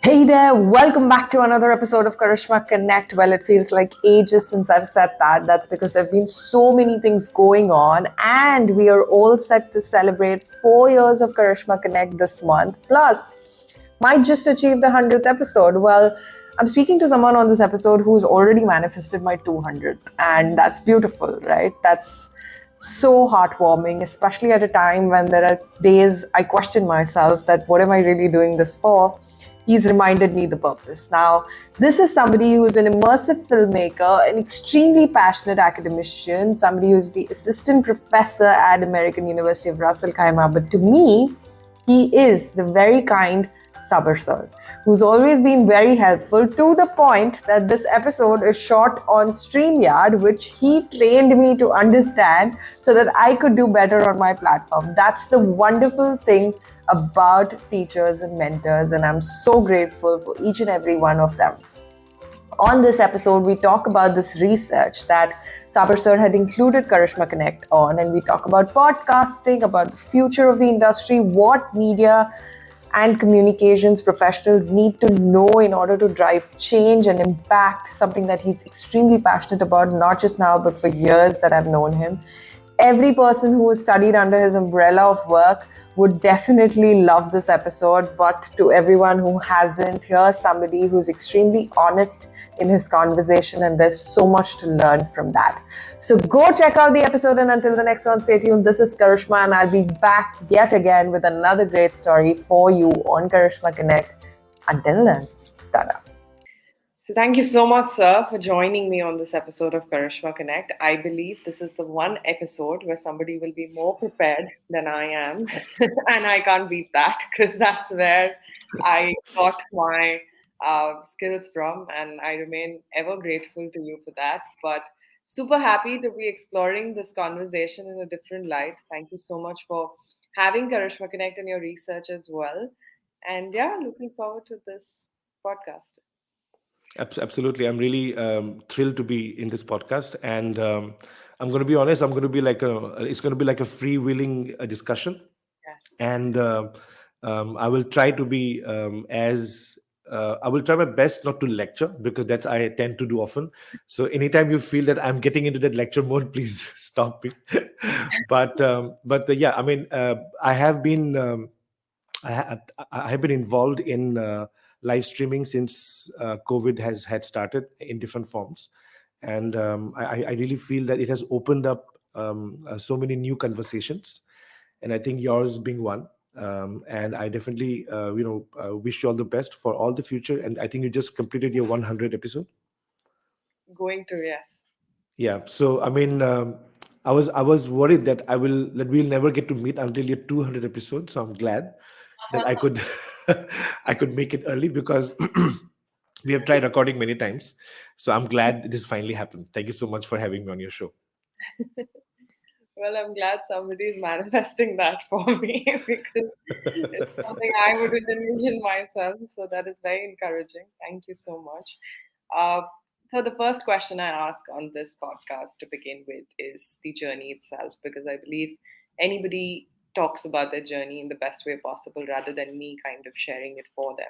Hey there, welcome back to another episode of Karishma Connect. Well, it feels like ages since I've said that. That's because there have been so many things going on, and we are all set to celebrate 4 years of Karishma Connect this month. Plus, might just achieve the 100th episode. Well, I'm speaking to someone on this episode who's already manifested my 200th, and that's beautiful, right? That's so heartwarming, especially at a time when there are days I question myself that what am I really doing this for? He's reminded me the purpose. Now, this is somebody who's an immersive filmmaker, an extremely passionate academician, somebody who's the assistant professor at American University of Russell Khaimah. But to me, he is the very kind Sabir Sir, who's always been very helpful to the point that this episode is shot on StreamYard, which he trained me to understand so that I could do better on my platform. That's the wonderful thing about teachers and mentors, and I'm so grateful for each and every one of them. On this episode, we talk about this research that Sabir Sir had included Karishma Connect on, and we talk about podcasting, about the future of the industry, what media and communications professionals need to know in order to drive change and impact, something that he's extremely passionate about, not just now, but for years that I've known him. Every person who has studied under his umbrella of work would definitely love this episode. But to everyone who hasn't, here's somebody who's extremely honest in his conversation, and there's so much to learn from that. So go check out the episode, and until the next one, stay tuned. This is Karishma, and I'll be back yet again with another great story for you on Karishma Connect. Until then, tada. So thank you so much, sir, for joining me on this episode of Karishma Connect. I believe this is the one episode where somebody will be more prepared than I am. And I can't beat that because that's where I got my skills from. And I remain ever grateful to you for that. But super happy to be exploring this conversation in a different light. Thank you so much for having Karishma Connect in your research as well. And yeah, looking forward to this podcast. Absolutely. I'm really thrilled to be in this podcast. And I'm going to be honest, it's going to be like a freewheeling discussion. Yes. And I will try to be I will try my best not to lecture because that's I tend to do often. So anytime you feel that I'm getting into that lecture mode, please stop me. But yeah, I mean, I have been involved in live streaming since COVID has had started in different forms, and I really feel that it has opened up so many new conversations, and I think yours being one. And I definitely, wish you all the best for all the future. And I think you just completed your 100 episode. Going to, yes. Yeah. So I mean, I was worried that we'll never get to meet until your 200 episodes. So I'm glad that I could I could make it early because we have tried recording many times. So I'm glad this finally happened. Thank you so much for having me on your show. Well, I'm glad somebody is manifesting that for me because it's something I wouldn't envision myself. So that is very encouraging. Thank you so much. Uh, so the first question I ask on this podcast to begin with is the journey itself, because I believe anybody talks about their journey in the best way possible rather than me kind of sharing it for them.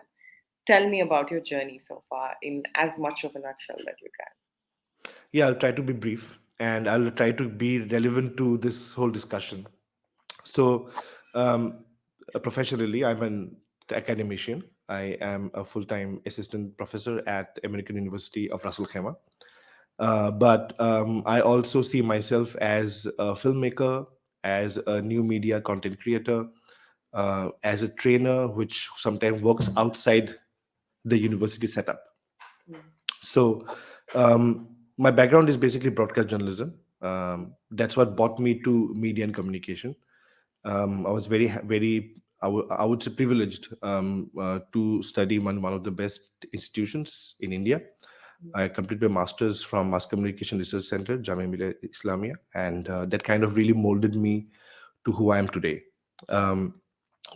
Tell me about your journey so far in as much of a nutshell that you can. Yeah, I'll try to be brief and I'll try to be relevant to this whole discussion. So, um, professionally, I'm an academician. I am a full-time assistant professor at American University of Russell Khaimah. But I also see myself as a filmmaker, as a new media content creator, as a trainer, which sometimes works outside the university setup. So, my background is basically broadcast journalism. That's what brought me to media and communication. I was I would say privileged to study in one of the best institutions in India. I completed my master's from Mass Communication Research Center, Jamia Millia Islamia, and that kind of really molded me to who I am today. Um,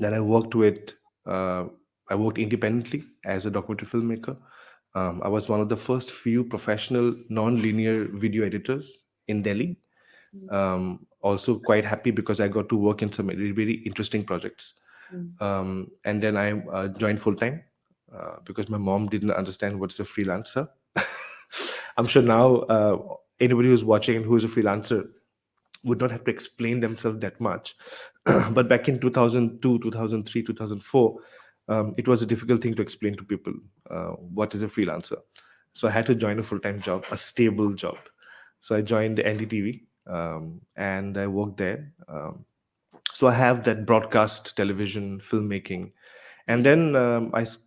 then uh, I worked independently as a documentary filmmaker. I was one of the first few professional non-linear video editors in Delhi. Also quite happy because I got to work in some very, very interesting projects. And then I joined full time. because my mom didn't understand what's a freelancer. I'm sure now anybody who's watching and who is a freelancer would not have to explain themselves that much. But back in 2002, 2003, 2004, it was a difficult thing to explain to people what is a freelancer. So I had to join a full-time job, a stable job. So I joined NDTV, and I worked there. So I have that broadcast television filmmaking, and then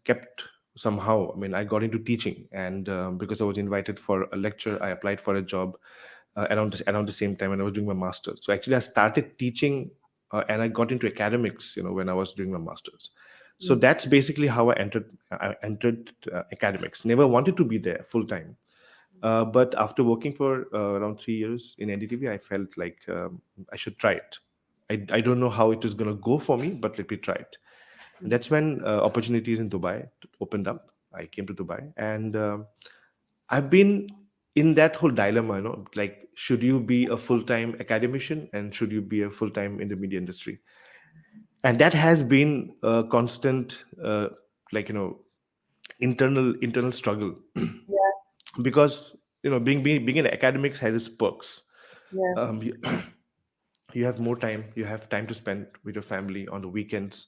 kept somehow, I mean, I got into teaching, and because I was invited for a lecture, I applied for a job around the same time when I was doing my master's. So actually I started teaching, and I got into academics, when I was doing my master's. So that's basically how I entered academics. Never wanted to be there full time, but after working for around 3 years in NDTV, I felt like I should try it. I don't know how it is going to go for me, but let me try it. And that's when opportunities in Dubai opened up. I came to Dubai, and I've been in that whole dilemma, like, should you be a full-time academician and should you be a full-time in the media industry? And that has been a constant, like, internal struggle. Yeah. Because being in academics has its perks. Yeah. You, you have more time, you have time to spend with your family on the weekends.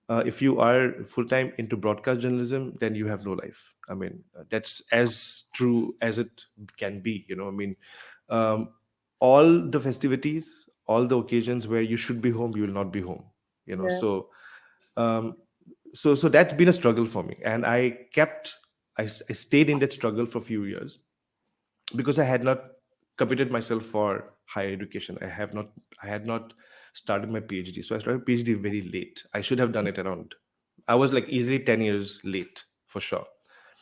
If you are full time into broadcast journalism, then you have no life. I mean, that's as true as it can be. I mean, um, all the festivities, all the occasions where you should be home, you will not be home. Yeah. Um, so that's been a struggle for me, and I stayed in that struggle for a few years because I had not committed myself for higher education. I had not started my PhD. So I started PhD very late. I should have done it around. I was like easily 10 years late for sure,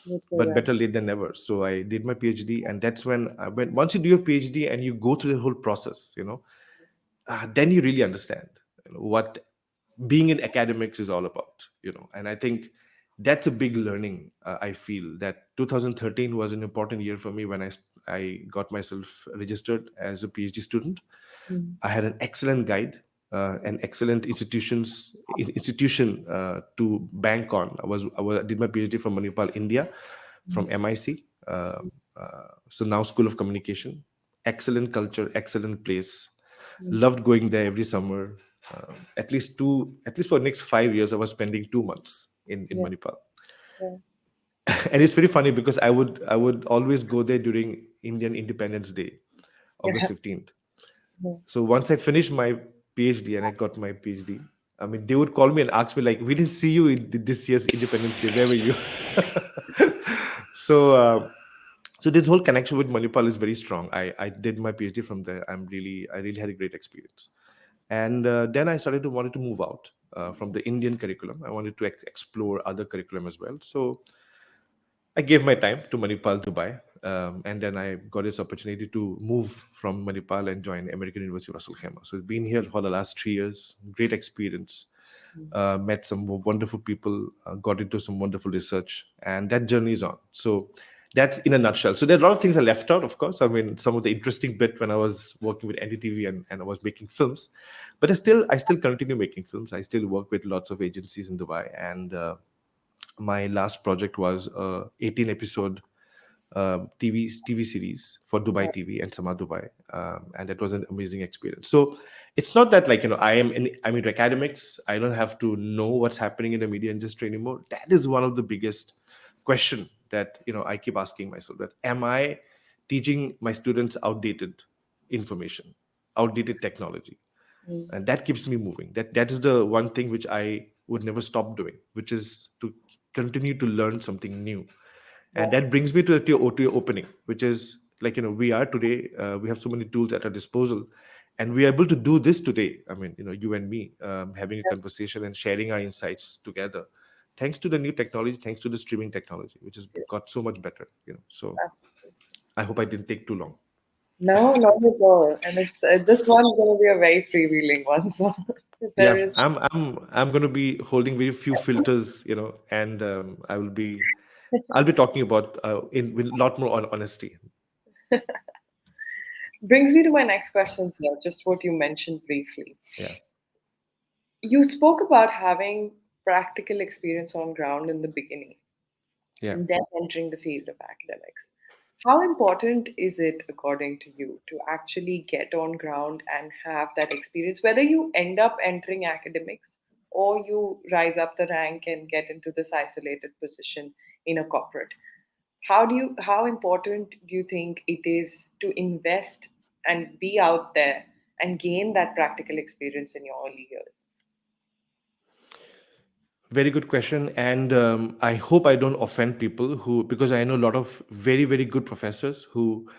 That's so but right. better late than never. So I did my PhD, and that's when once you do your PhD and you go through the whole process, then you really understand what being in academics is all about. And I think that's a big learning. I feel that 2013 was an important year for me when I got myself registered as a PhD student. Mm. I had an excellent guide, an excellent institution to bank on. I did my PhD from Manipal, India, from MIC. So now School of Communication. Excellent culture, excellent place. Mm. Loved going there every summer. At least for the next 5 years, I was spending 2 months in Yeah. Manipal. Yeah. And it's very funny because I would always go there during Indian Independence Day, August Yeah. 15th. Yeah. So once I finished my PhD and I got my PhD, I mean, they would call me and ask me like, "We didn't see you in this year's Independence Day. Where were you?" so. So this whole connection with Manipal is very strong. I did my PhD from there. I really had a great experience, and then I started to wanted to move out from the Indian curriculum. I wanted to explore other curriculum as well. So I gave my time to Manipal, Dubai, and then I got this opportunity to move from Manipal and join American University of Russell Khaimah. So it's been here for the last 3 years. Great experience. Met some wonderful people, got into some wonderful research, and that journey is on. So that's in a nutshell. So there's a lot of things I left out, of course. I mean, some of the interesting bit when I was working with NDTV and I was making films, but I still continue making films. I still work with lots of agencies in Dubai, and my last project was a 18 episode TV series for Dubai TV and Sama Dubai, and that was an amazing experience. So it's not that, like, I'm into academics. I don't have to know what's happening in the media industry anymore. That is one of the biggest question that I keep asking myself: that am I teaching my students outdated information, outdated technology? Mm. And that keeps me moving. That is the one thing which I would never stop doing, which is to continue to learn something new. And Yeah. that brings me to your opening, which is like, we are today, we have so many tools at our disposal, and we are able to do this today. I mean, you and me, having a conversation and sharing our insights together, thanks to the new technology, thanks to the streaming technology, which has got so much better. So Absolutely. I hope I didn't take too long. No, not at all. And it's this one's going to be a very freewheeling one. So there Yeah, is. I'm going to be holding very few filters, and I'll be talking about in with a lot more honesty. Brings me to my next question, sir. Just what you mentioned briefly. Yeah. You spoke about having practical experience on ground in the beginning. Yeah. and then entering the field of academics. How important is it, according to you, to actually get on ground and have that experience, whether you end up entering academics or you rise up the rank and get into this isolated position in a corporate? How important do you think it is to invest and be out there and gain that practical experience in your early years? Very good question, and I hope I don't offend people who, because I know a lot of very, very good professors who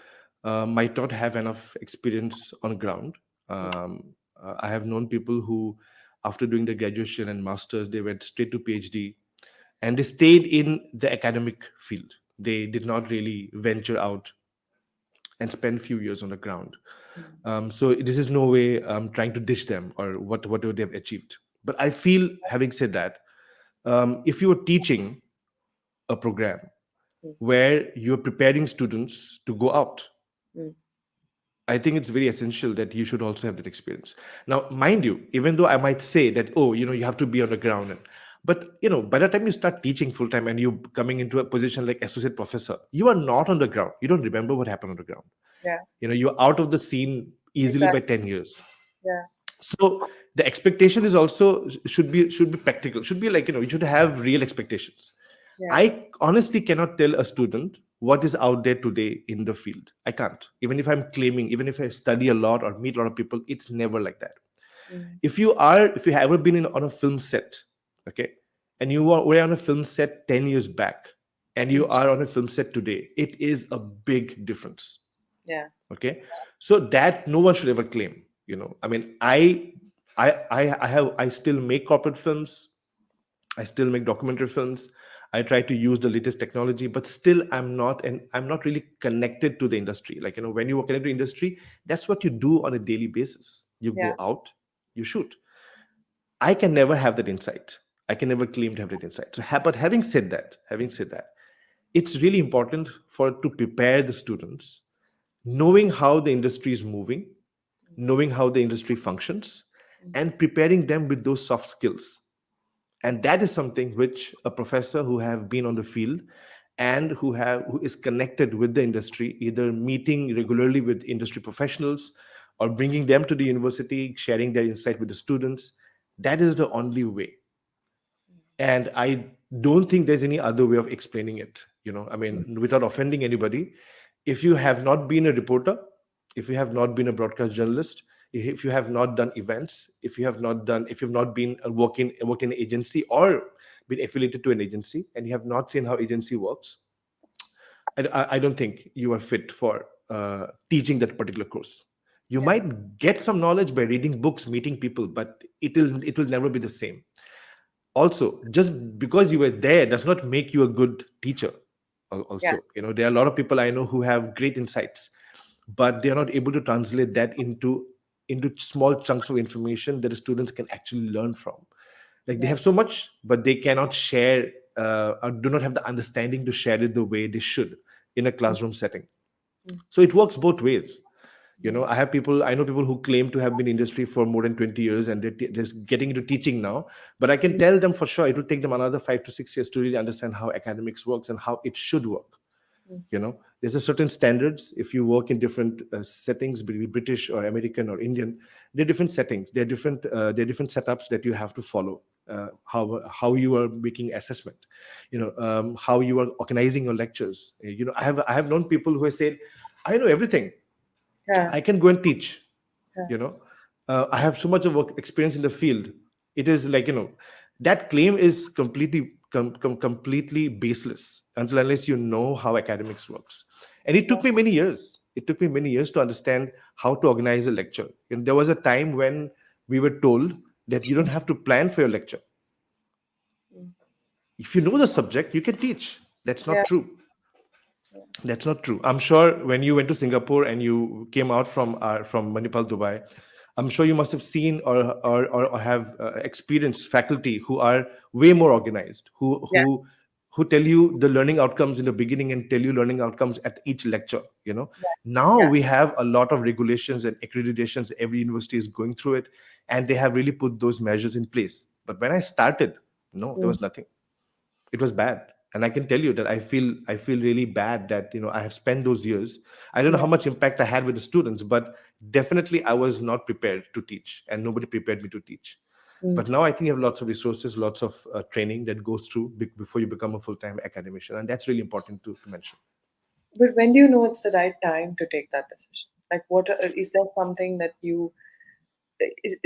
might not have enough experience on ground. I have known people who, after doing the graduation and masters, they went straight to PhD, and they stayed in the academic field. They did not really venture out and spend a few years on the ground. So this is no way trying to dish them or whatever they have achieved. But I feel, having said that, if you are teaching a program Mm, where you're preparing students to go out, mm, I think it's very essential that you should also have that experience. Now, mind you, even though I might say that, oh, you have to be on the ground, but by the time you start teaching full time and you coming into a position like associate professor, you are not on the ground. You don't remember what happened on the ground. yeah, You're out of the scene easily by exactly. 10 years. Yeah, So the expectation is also should be practical, should be like, you should have real expectations. yeah, I honestly cannot tell a student what is out there today in the field. I can't. Even if I'm claiming, even if I study a lot or meet a lot of people, it's never like that. mm, If you have ever been on a film set, okay, and were on a film set 10 years back, and mm, you are on a film set today, it is a big difference. yeah, Okay, so that no one should ever claim. I mean, I still make corporate films. I still make documentary films. I try to use the latest technology, but still I'm not really connected to the industry. Like, when you are connected to industry, that's what you do on a daily basis. You yeah, go out, you shoot. I can never have that insight. I can never claim to have that insight. But having said that, it's really important for to prepare the students, knowing how the industry is moving, knowing how the industry functions, mm, and preparing them with those soft skills. And that is something which a professor who have been on the field and who is connected with the industry, either meeting regularly with industry professionals or bringing them to the university, sharing their insight with the students, that is the only way. And I don't think there's any other way of explaining it. I mm, mean, without offending anybody, if you have not been a reporter, if you have not been a broadcast journalist, if you have not done events, if you've not been worked in an agency or been affiliated to an agency, and you have not seen how agency works, I don't think you are fit for teaching that particular course. You yeah, might get some knowledge by reading books, meeting people, but it will never be the same. Also, just because you were there does not make you a good teacher. yeah, Also, there are a lot of people I know who have great insights, but they are not able to translate that into small chunks of information that the students can actually learn from. Like, they yeah, have so much, but they cannot share, or do not have the understanding to share it the way they should in a mm, classroom setting. mm, So it works both ways. mm, I know people who claim to have been in industry for more than 20 years, and they're just getting into teaching now. But I can mm, tell them for sure it will take them another 5 to 6 years to really understand how academics works and how it should work. mm, There's a certain standards. If you work in different settings, be it British or American or Indian, there are different settings. There are different setups that you have to follow. How you are making assessment, how you are organizing your lectures. I have known people who have said, I know everything, yeah, I can go and teach. yeah, You know, I have so much of work experience in the field. It is like, that claim is completely baseless until unless you know how academics works. And it yeah, took me many years. It took me many years to understand how to organize a lecture. There was a time when we were told that you don't have to plan for your lecture. mm, If you know the subject, you can teach. That's yeah, not true. That's not true. I'm sure when you went to Singapore and you came out from Manipal, Dubai, I'm sure you must have seen or have experienced faculty who are way more organized, who yeah, who who tell you the learning outcomes in the beginning and tell you learning outcomes at each lecture. yes, Now yeah, we have a lot of regulations and accreditations. Every university is going through it, and they have really put those measures in place. But when I started, no, there mm, was nothing. It was bad. And I can tell you that I feel really bad that I have spent those years. I don't know Yeah. how much impact I had with the students, but definitely I was not prepared to teach, and nobody prepared me to teach. Mm. But now I think you have lots of resources, lots of training that goes through before you become a full-time academician, and that's really important to mention. But when do you know it's the right time to take that decision? Like, is there something that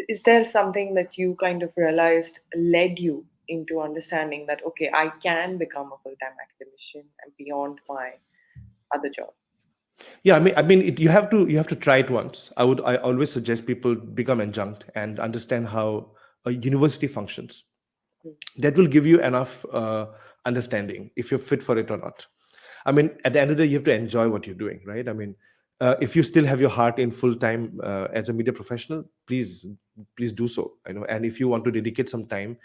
is there something that you kind of realized led you into understanding that, okay, I can become a full-time academician and beyond my other job? Yeah, I mean, you have to try it once. I always suggest people become adjunct and understand how a university functions. Mm. That will give you enough understanding if you're fit for it or not. I mean, at the end of the day, you have to enjoy what you're doing, right? I mean, if you still have your heart in full time as a media professional, please do so. And if you want to dedicate some time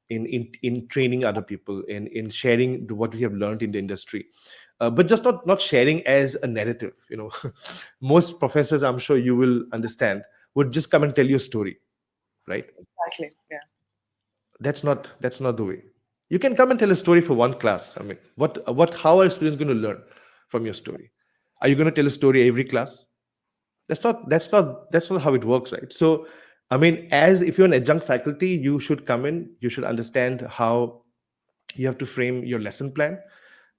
in training other people, in sharing what we have learned in the industry, but just not sharing as a narrative. Most professors, I'm sure you will understand, would just come and tell you a story, right? Exactly. Yeah. That's not the way. You can come and tell a story for one class. I mean, what how are students going to learn from your story? Are you going to tell a story every class? That's not how it works, right? So I mean, as if you're an adjunct faculty, you should come in, you should understand how you have to frame your lesson plan,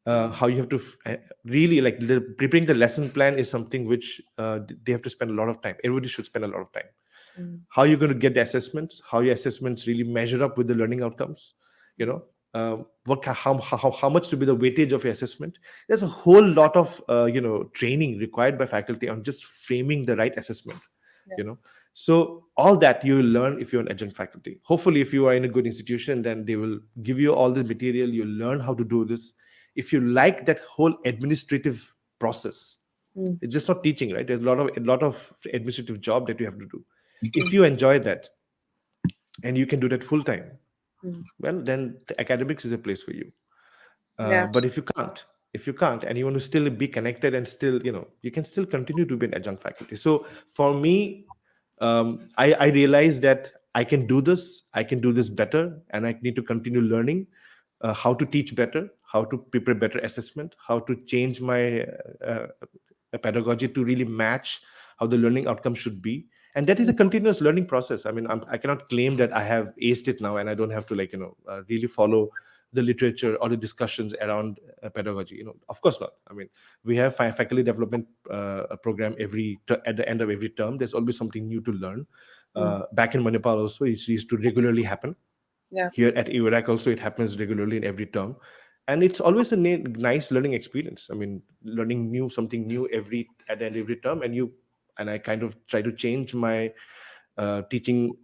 how you have to really, like, preparing the lesson plan is something which they have to spend a lot of time. Everybody should spend a lot of time. Mm. How you're going to get the assessments, how your assessments really measure up with the learning outcomes, you know how much to be the weightage of your assessment. There's a whole lot of training required by faculty on just framing the right assessment. Yeah. you know so all that you will learn if you're an adjunct faculty. Hopefully, if you are in a good institution, then they will give you all the material. You learn how to do this. If you like that whole administrative process, Mm. it's just not teaching, right? There's a lot of administrative job that you have to do. If you enjoy that and you can do that full time, Mm. well, then the academics is a place for you. Yeah. But if you can't and you want to still be connected and still, you can still continue to be an adjunct faculty. So for me, I realized that I can do this better, and I need to continue learning how to teach better, how to prepare better assessment, how to change my pedagogy to really match how the learning outcome should be. And that is a continuous learning process. I mean, I cannot claim that I have aced it now and I don't have to, like, really follow the literature or the discussions around pedagogy. Of course not. I mean, we have faculty development program at the end of every term. There's always something new to learn. Mm. Back in Manipal also, it used to regularly happen. Yeah. Here at EURAC also, it happens regularly in every term, and it's always a nice learning experience. I mean, learning something new at the end of every term. And I kind of try to change my teaching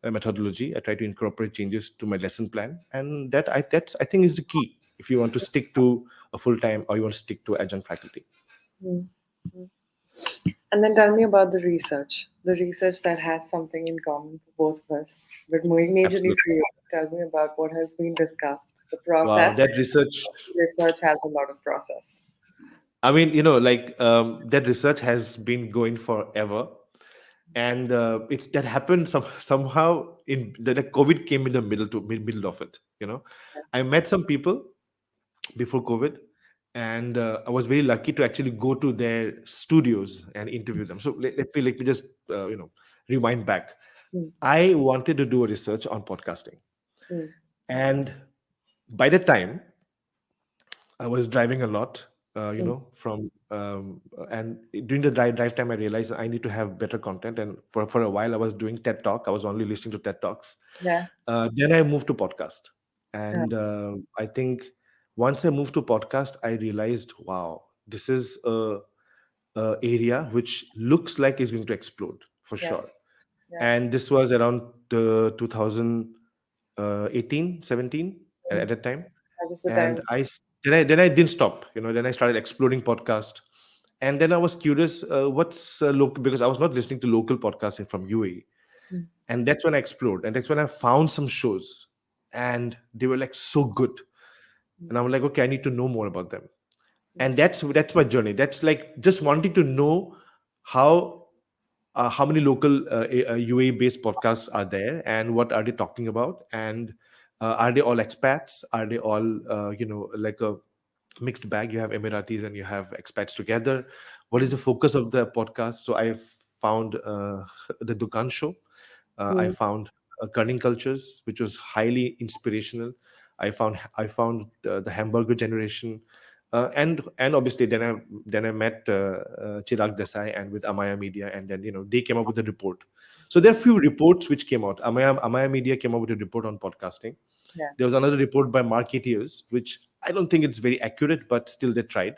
methodology. I try to incorporate changes to my lesson plan, and that's I think is the key if you want to stick to a full time or you want to stick to adjunct faculty. Mm. Mm. And then tell me about the research that has something in common for both of us, but majorly Absolutely. for you. Tell me about what has been discussed, the Wow, process. that research. Research has a lot of process. I mean, like, that research has been going forever, and that happened somehow in the COVID came in the middle of it. I met some people before COVID, and I was very lucky to actually go to their studios and interview them. So let me just rewind back. Mm. I wanted to do a research on podcasting, Mm. and by the time I was driving a lot, Mm. from and during the drive time, I realized I need to have better content. And for a while, I was doing TED Talk. I was only listening to TED Talks. Yeah. Then I moved to podcast, Yeah. and I think once I moved to podcast, I realized, wow, this is a area which looks like it's going to explode for Yeah. sure. Yeah. And this was around the 2018, 17 Mm. at that time. That was the And time. then I didn't stop. Then I started exploring podcast, and then I was curious, what's local, because I was not listening to local podcasting from UAE. Mm. And that's when I explored, and that's when I found some shows, and they were like so good. Mm. And I'm like, okay, I need to know more about them. Mm. And that's my journey. That's like just wanting to know how how many local UAE based podcasts are there, and what are they talking about, and Are they all expats? Are they all like a mixed bag? You have Emiratis and you have expats together. What is the focus of the podcast? So I found the Dukan show. I Mm. found Cunning Cultures, which was highly inspirational. I found the Hamburger Generation, and obviously then I met Chirag Desai and with Amaya Media, and then they came up with a report. So there are few reports which came out. Amaya Media came up with a report on podcasting. Yeah. There was another report by marketeers, which I don't think it's very accurate, but still they tried.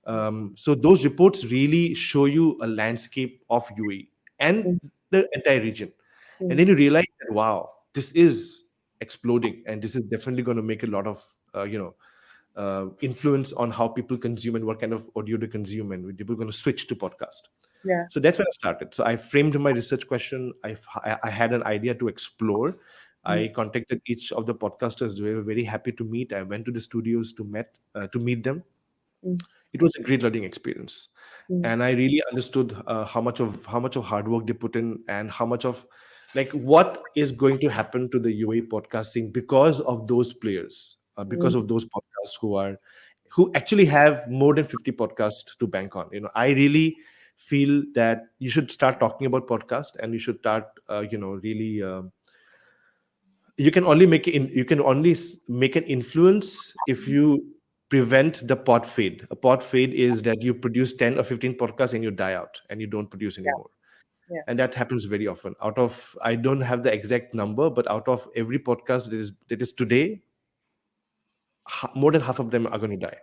Mm. So those reports really show you a landscape of UAE and Mm. the entire region. And Mm. then you realize that, wow, this is exploding, and this is definitely going to make a lot of influence on how people consume and what kind of audio to consume, and people are going to switch to podcast. Yeah. So that's when I started. So I framed my research question. I had an idea to explore. Mm. I contacted each of the podcasters. They were very happy to meet. I went to the studios to meet them. Mm. It was a great learning experience, Mm. and I really understood how much of hard work they put in, and how much of, like, what is going to happen to the UAE podcasting because of those players, because Mm. of those podcasts who actually have more than 50 podcasts to bank on. I really feel that you should start talking about podcast, and you should start really you can only make an influence if you prevent the pod fade. A pod fade is that you produce 10 or 15 podcasts and you die out and you don't produce Yeah. anymore. Yeah. And that happens very often. Out of, I don't have the exact number, but out of every podcast that is today, more than half of them are going to die.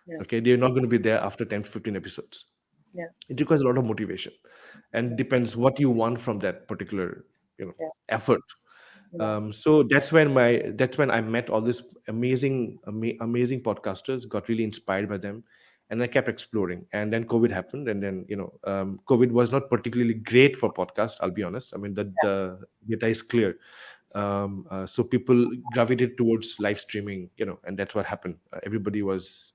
Yeah. Okay, they're not going to be there after 10 to 15 episodes. Yeah. It requires a lot of motivation, and depends what you want from that particular Yeah. effort. Yeah. So that's when I met all these amazing podcasters, got really inspired by them, and I kept exploring. And then COVID happened, and then COVID was not particularly great for podcast. I'll be honest. I mean, Yes. the data is clear. So people gravitated towards live streaming, and that's what happened. Everybody was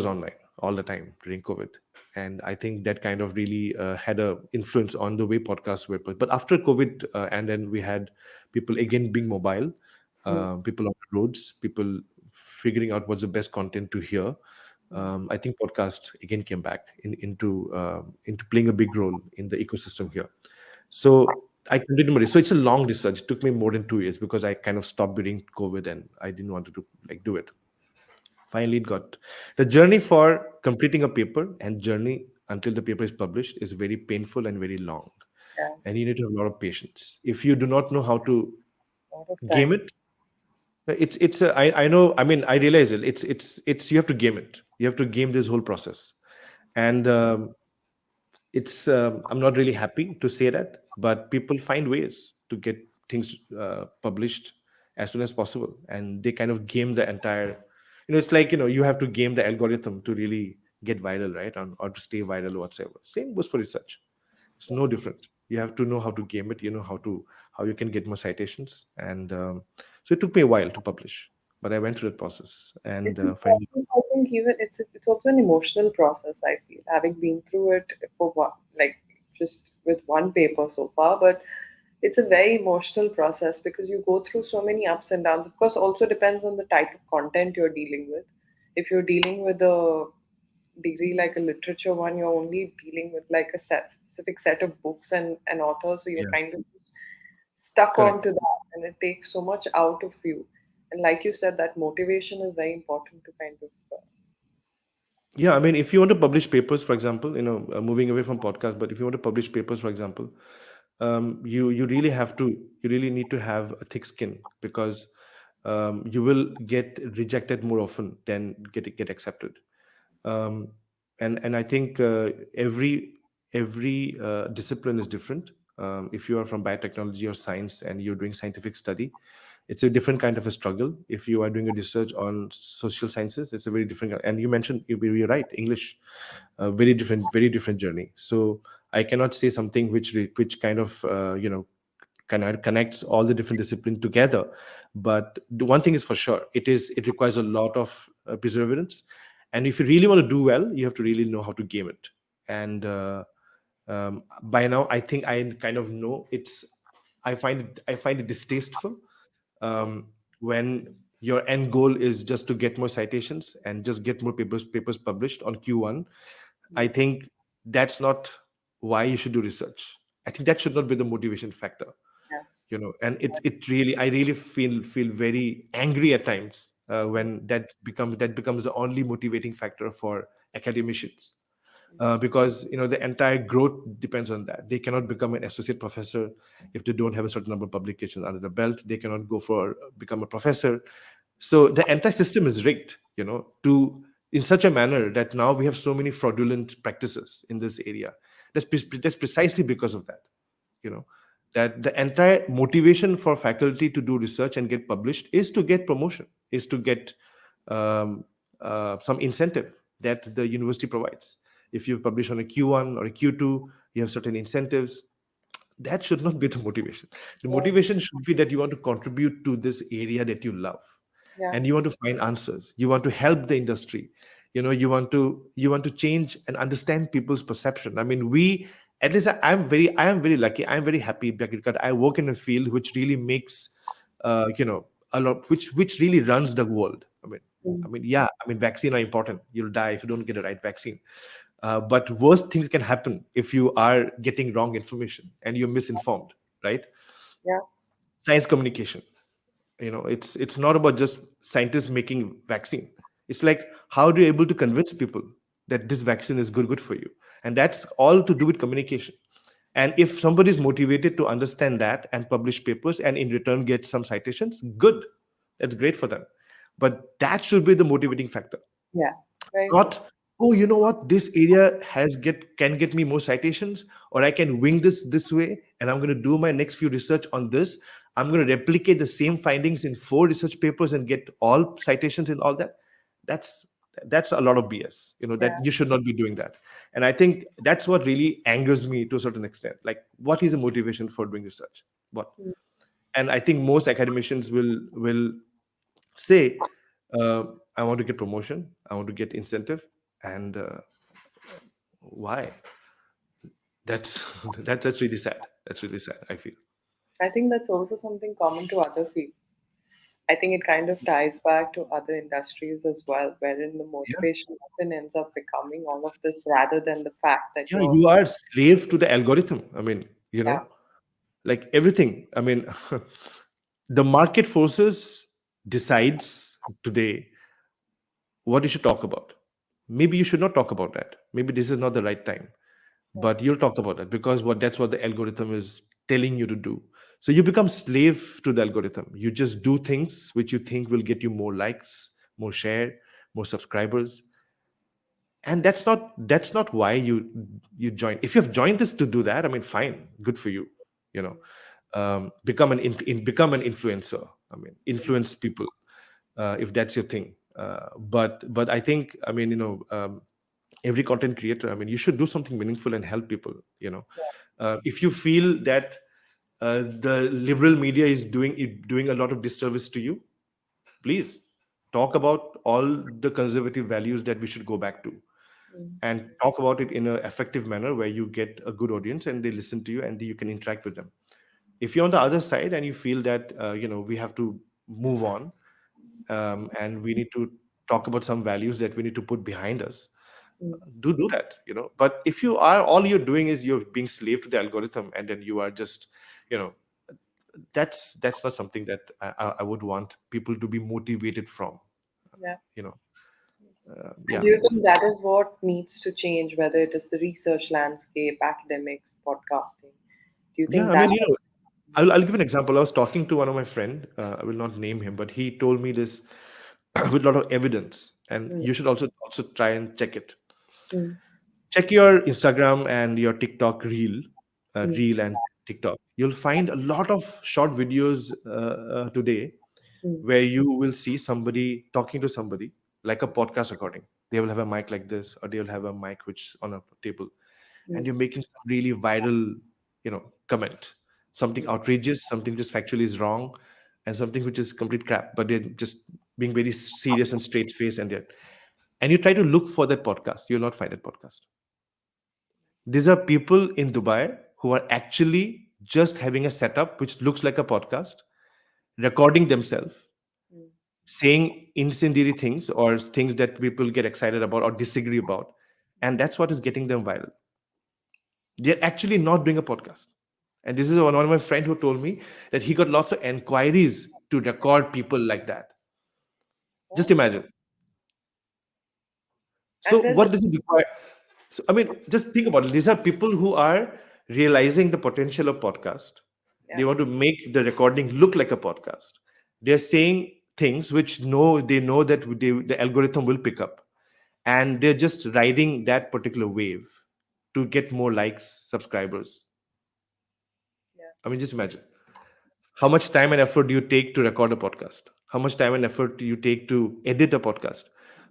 online all the time during COVID, and I think that kind of really had a influence on the way podcasts were put. But after COVID, and then we had people again being mobile, Mm. people on the roads, people figuring out what's the best content to hear. Mm. I think podcast again came back into playing a big role in the ecosystem here. So I continued my research. So it's a long research. It took me more than 2 years because I kind of stopped during COVID and I didn't want to do it. Finally, it got the journey for completing a paper and journey until the paper is published is very painful and very long, Yeah. and you need to have a lot of patience. If you do not know how to A lot of game time. it, I know, I mean, I realize it. It's you have to game it. You have to game this whole process, and it's I'm not really happy to say that, but people find ways to get things published as soon as possible, and they kind of game the entire. It's like, you have to game the algorithm to really get viral, right? Or to stay viral or whatsoever. Same goes for research. It's no different. You have to know how to game it. You know how you can get more citations, and so it took me a while to publish, but I went through that process, and It's a finally. process. I think even it's also an emotional process. I feel having been through it for one, like just with one paper so far, but it's a very emotional process because you go through so many ups and downs. Of course, also depends on the type of content you're dealing with. If you're dealing with a degree like a literature one, you're only dealing with like a specific set of books and an author, so you're Yeah, kind of stuck correct. onto that, and it takes so much out of you. And like you said, that motivation is very important to kind of Yeah, I mean, if you want to publish papers, for example, moving away from podcast, but if you want to publish papers, for example, you really need to have a thick skin, because you will get rejected more often than get accepted. um, and I think every discipline is different. If you are from biotechnology or science and you're doing scientific study, it's a different kind of a struggle. If you are doing a research on social sciences, it's a very different. And you mentioned, you're right, English, very different journey. So I cannot say something which kind of kind of connects all the different disciplines together. But the one thing is for sure, it requires a lot of perseverance, and if you really want to do well, you have to really know how to game it. And by now, I think I kind of know. I find it distasteful, when your end goal is just to get more citations and just get more papers published on Q1, I think that's not why you should do research. I think that should not be the motivation factor. Yeah. And it really, I really feel very angry at times when that becomes the only motivating factor for academicians, because the entire growth depends on that. They cannot become an associate professor if they don't have a certain number of publications under the belt. They cannot go for become a professor. So the entire system is rigged, to in such a manner that now we have so many fraudulent practices in this area. That's precisely because of that. you know that the entire motivation for faculty to do research and get published is to get promotion, is to get um, some incentive that the university provides. If you publish on a Q1 or a Q2, you have certain incentives. That should not be the motivation. The Yeah. motivation should be that you want to contribute to this area that you love, Yeah. and you want to find answers. You want to help the industry. You want to change and understand people's perception. I mean, we at least I am very lucky. I am very happy because I work in a field which really makes a lot, which really runs the world. Mm. Yeah, vaccine are important. You'll die if you don't get the right vaccine. But worse things can happen if you are getting wrong information and you're misinformed, right? Yeah. Science communication, it's not about just scientists making vaccine. It's like, how do you able to convince people that this vaccine is good for you? And that's all to do with communication. And if somebody is motivated to understand that and publish papers and in return get some citations, good, that's great for them. But that should be the motivating factor, Yeah. Very true. not, oh, you know what, this area can get me more citations, or I can wing this way, and I'm going to do my next few research on this. I'm going to replicate the same findings in 4 research papers and get all citations and all that. That's that's a lot of BS, Yeah. that you should not be doing that. And I think that's what really angers me to a certain extent. Like, what is the motivation for doing research? What? Mm. And I think most academicians will say, uh, I want to get promotion, I want to get incentive. And why? That's that's really sad. That's really sad, I feel. I think that's also something common to other fields. I think it kind of ties back to other industries as well, wherein the Yeah, motivation often ends up becoming all of this rather than the fact that yeah, you're, you are slave to the algorithm. yeah, Like everything. The market forces decides today what you should talk about. Maybe you should not talk about that. Maybe this is not the right time. yeah, But you'll talk about it because that's what the algorithm is telling you to do. So you become slave to the algorithm. You just do things which you think will get you more likes, more share, more subscribers. And that's not why you join. If you've joined this to do that, fine, good for you. you know become an influencer. Influence people, if that's your thing. But I think, every content creator, you should do something meaningful and help people. If you feel that the liberal media is doing a lot of disservice to you, please talk about all the conservative values that we should go back to, mm, and talk about it in an effective manner where you get a good audience and they listen to you and you can interact with them. If you're on the other side and you feel that we have to move on, and we need to talk about some values that we need to put behind us, mm, do that. But if you are, all you're doing is you're being slave to the algorithm, and then you are just, you know that's not something that I would want people to be motivated from. yeah. you know And yeah. do you think that is what needs to change, whether it is the research landscape, academics, podcasting? Do you Yeah, think that? I'll give an example. I was talking to one of my friend. I will not name him, but he told me this with a lot of evidence, and Mm, you should also try and check it. mm, Check your Instagram and your TikTok mm, reel and TikTok. You'll find a lot of short videos today mm, where you will see somebody talking to somebody, like a podcast recording. They will have a mic like this, or they will have a mic which on a table, and mm, you're making some really viral, comment, something outrageous, something just factually is wrong, and something which is complete crap. But they're just being very serious and straight face, and you try to look for that podcast, you'll not find that podcast. These are people in Dubai who are actually just having a setup which looks like a podcast, recording themselves, Mm. saying incendiary things or things that people get excited about or disagree about, and that's what is getting them viral. They're actually not doing a podcast. And this is one of my friend who told me that he got lots of inquiries to record people like that. Just Oh. imagine. And So then what does it require? So I mean, just think about it. These are people who are realizing the potential of podcast. yeah, They want to make the recording look like a podcast. They're saying things which they know that the algorithm will pick up, and they're just riding that particular wave to get more likes, subscribers. yeah, I mean, just imagine how much time and effort do you take to record a podcast? How much time and effort do you take to edit a podcast?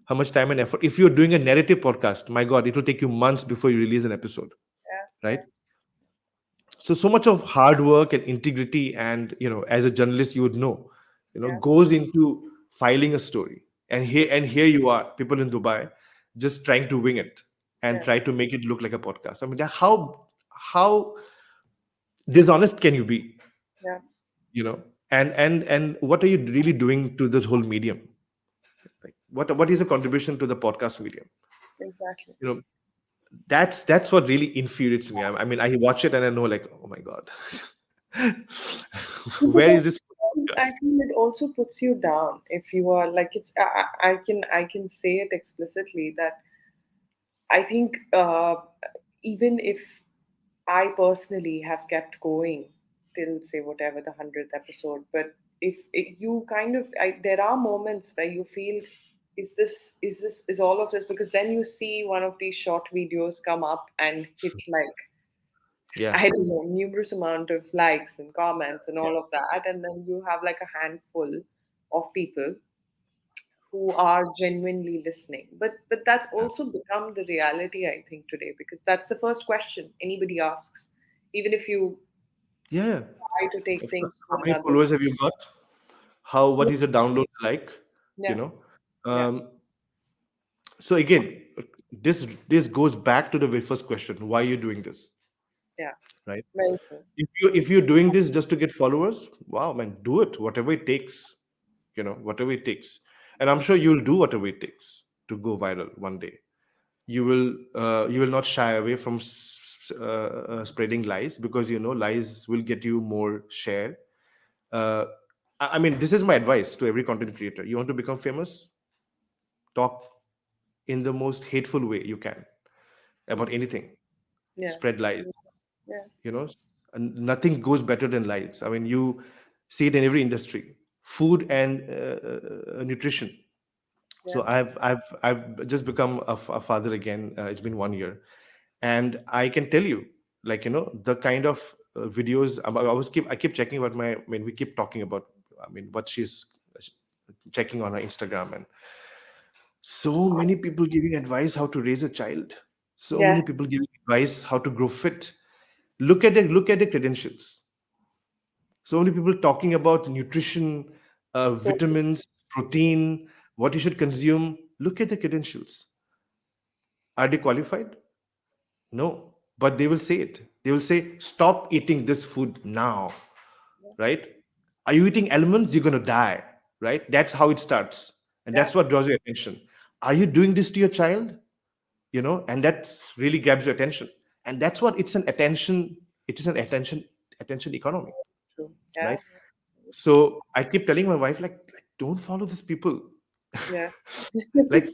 How much time and effort? If you're doing a narrative podcast, my God, it will take you months before you release an episode, yeah, right? yeah, So much of hard work and integrity, and as a journalist, you would know, yeah, goes into filing a story. And here you are, people in Dubai, just trying to wing it and yeah, try to make it look like a podcast. I mean, how dishonest can you be? yeah, you know and what are you really doing to this whole medium? Like, what is the contribution to the podcast medium? exactly. you know that's what really infuriates me. I mean, I watch it and I know, like, oh my God. Where is Because this I podcast? feel it also puts you down if you are like it's. I can say it explicitly that I think even if I personally have kept going till say whatever the 100th episode, but if it, you kind of there are moments where you feel is all of this, because then you see one of these short videos come up and hit like Yeah, I don't know numerous amount of likes and comments and yeah, all of that, and then you have like a handful of people who are genuinely listening. But that's also become the reality, I think, today, because that's the first question anybody asks, even if you yeah. try to take Of course. things to How many another. followers have you got? What is the download like? you Yeah, know yeah, um so again, this goes back to the very first question: why are you doing this? yeah, Right? very true. If you're doing this just to get followers, wow, man, do it, whatever it takes. Whatever it takes. And I'm sure you'll do whatever it takes to go viral one day. You will not shy away from spreading lies, because lies will get you more share. uh, I mean, this is my advice to every content creator. You want to become famous? Talk in the most hateful way you can about Mm. anything. Yeah, Spread lies. yeah, you know and nothing goes better than lies. I mean, you see it in every industry: food and nutrition. yeah, So I've just become a father again. It's been 1 year, and I can tell you, like, the kind of videos I keep checking about my. I mean, we keep talking about, I mean, what she's checking on her Instagram, and so many people giving advice how to raise a child. So many people yes. giving advice how to grow fit. Look at the credentials. So many people talking about nutrition, So vitamins, protein, what you should consume. Look at the credentials. Are they qualified? No. But they will say it. They will say, stop eating this food now, right? Are you eating almonds? You're going to die, right? That's how it starts. And yeah, that's what draws your attention. Are you doing this to your child? And that really grabs your attention. And that's what it's an attention. It is an attention economy, true. Yeah, right? So I keep telling my wife, like, don't follow these people. yeah, Like,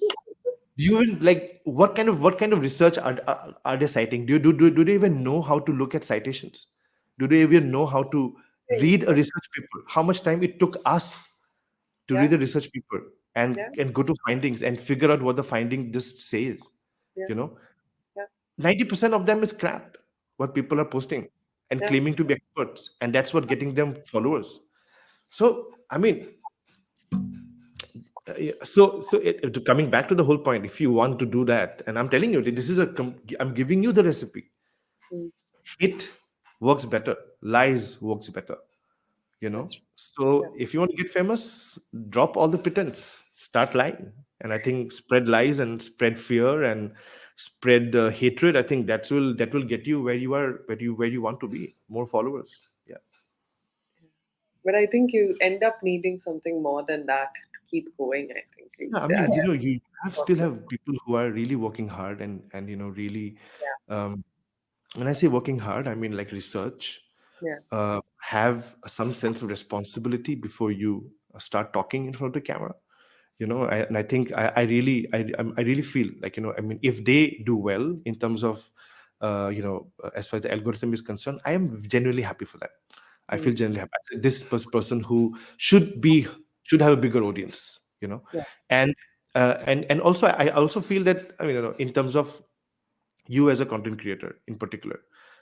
you will, like, what kind of research are they citing? Do they even know how to look at citations? Do they even know how to read a research paper? How much time it took us to yeah, read the research paper and yeah, and go to findings and figure out what the finding just says? yeah, You know, yeah, 90% of them is crap. What people are posting and yeah. claiming to be experts, and that's what getting them followers. So I mean, yeah, coming back to the whole point, if you want to do that, and I'm telling you, this is I'm giving you the recipe. Mm, It works better. Lies works better. that's true. Yeah, So if you want to get famous, drop all the pretense, start lying, and I think spread lies and spread fear and spread hatred. I think that will get you where you are, where you want to be. More followers. Yeah. But I think you end up needing something more than that to keep going. I think Yeah, I that mean, that's you have still important. have people who are really working hard and really, Yeah, um, when I say working hard, I mean like research, yeah, have some sense of responsibility before you start talking in front of the camera. And I think I really feel like, I mean, if they do well in terms of, as far as the algorithm is concerned, I am genuinely happy for them. I feel mm, genuinely happy. This person who should have a bigger audience, yeah, and and also I also feel that, I mean, in terms of you as a content creator in particular,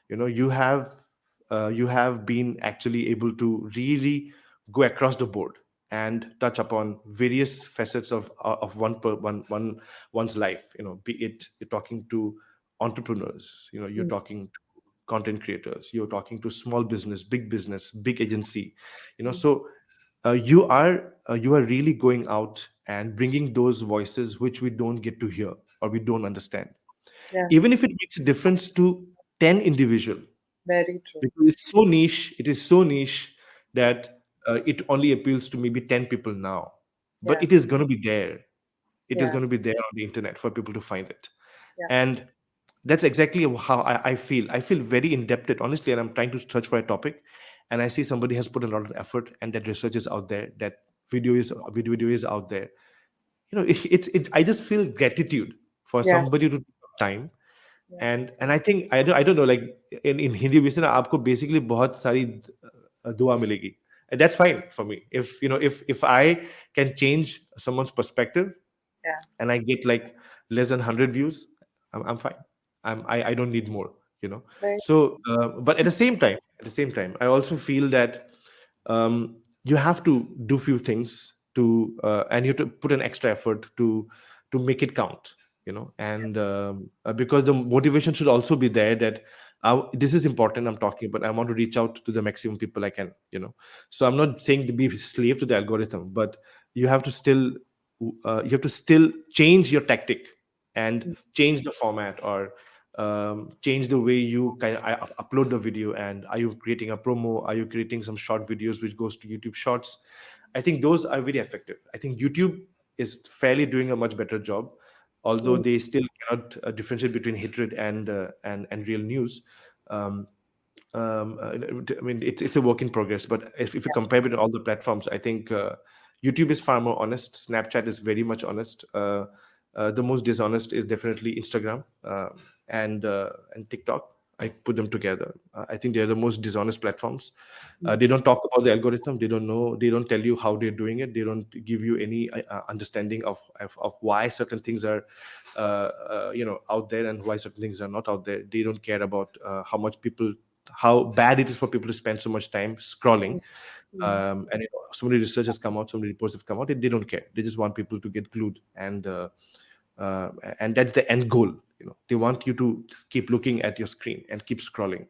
you have been actually able to really go across the board and touch upon various facets of one's life, be it you're talking to entrepreneurs, you're mm, talking to content creators, you're talking to small business, big agency, mm, so you are really going out and bringing those voices which we don't get to hear or we don't understand, yeah, even if it makes a difference to 10 individual, very true. because it is so niche that it only appeals to maybe 10 people now, but Yeah, it is going to be there. It is yeah, going to be there on the internet for people to find it. yeah, And that's exactly how I feel. I feel very indebted, honestly, and I'm trying to search for a topic, and I see somebody has put a lot of effort, and that research is out there, that video is out there. It's I just feel gratitude for yeah, somebody to take time. yeah, And I think I don't know, like in Hindi we say ना, आपको basically बहुत सारी दुआ मिलेगी, and that's fine for me. If I can change someone's perspective yeah, and I get like less than 100 views, I'm fine. I don't need more, right, so but at the same time I also feel that you have to do few things to and you have to put an extra effort to make it count, and because the motivation should also be there, that this is important, I'm talking, but I want to reach out to the maximum people I can, so I'm not saying to be a slave to the algorithm, but you have to still you have to still change your tactic and mm, change the format, or change the way you kind of upload the video. And are you creating a promo, are you creating some short videos which goes to YouTube shorts? I think those are very effective. I think YouTube is fairly doing a much better job, although mm, they still cannot differentiate between hit rate and real news. um, I mean, it's a work in progress. But if you yeah, compare with all the platforms, I think YouTube is far more honest. Snapchat is very much honest. The most dishonest is definitely Instagram, and TikTok. I put them together. I think they're the most dishonest platforms. mm, They don't talk about the algorithm. They don't know. They don't tell you how they're doing it. They don't give you any understanding of why certain things are, out there, and why certain things are not out there. They don't care about how bad it is for people to spend so much time scrolling. mm, And so many research has come out, so many reports have come out. They don't care. They just want people to get glued, uh, and that's the end goal. They want you to keep looking at your screen and keep scrolling,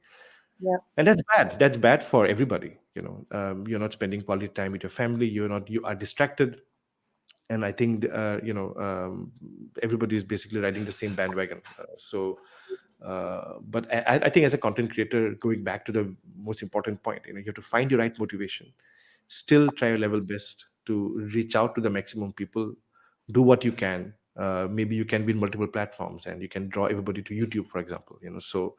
yeah, and that's bad. That's bad for everybody. You're not spending quality time with your family. You are distracted. And I think everybody is basically riding the same bandwagon. But I think as a content creator, going back to the most important point, you have to find your right motivation, still try your level best to reach out to the maximum people, do what you can. Maybe you can be in multiple platforms and you can draw everybody to YouTube, for example. So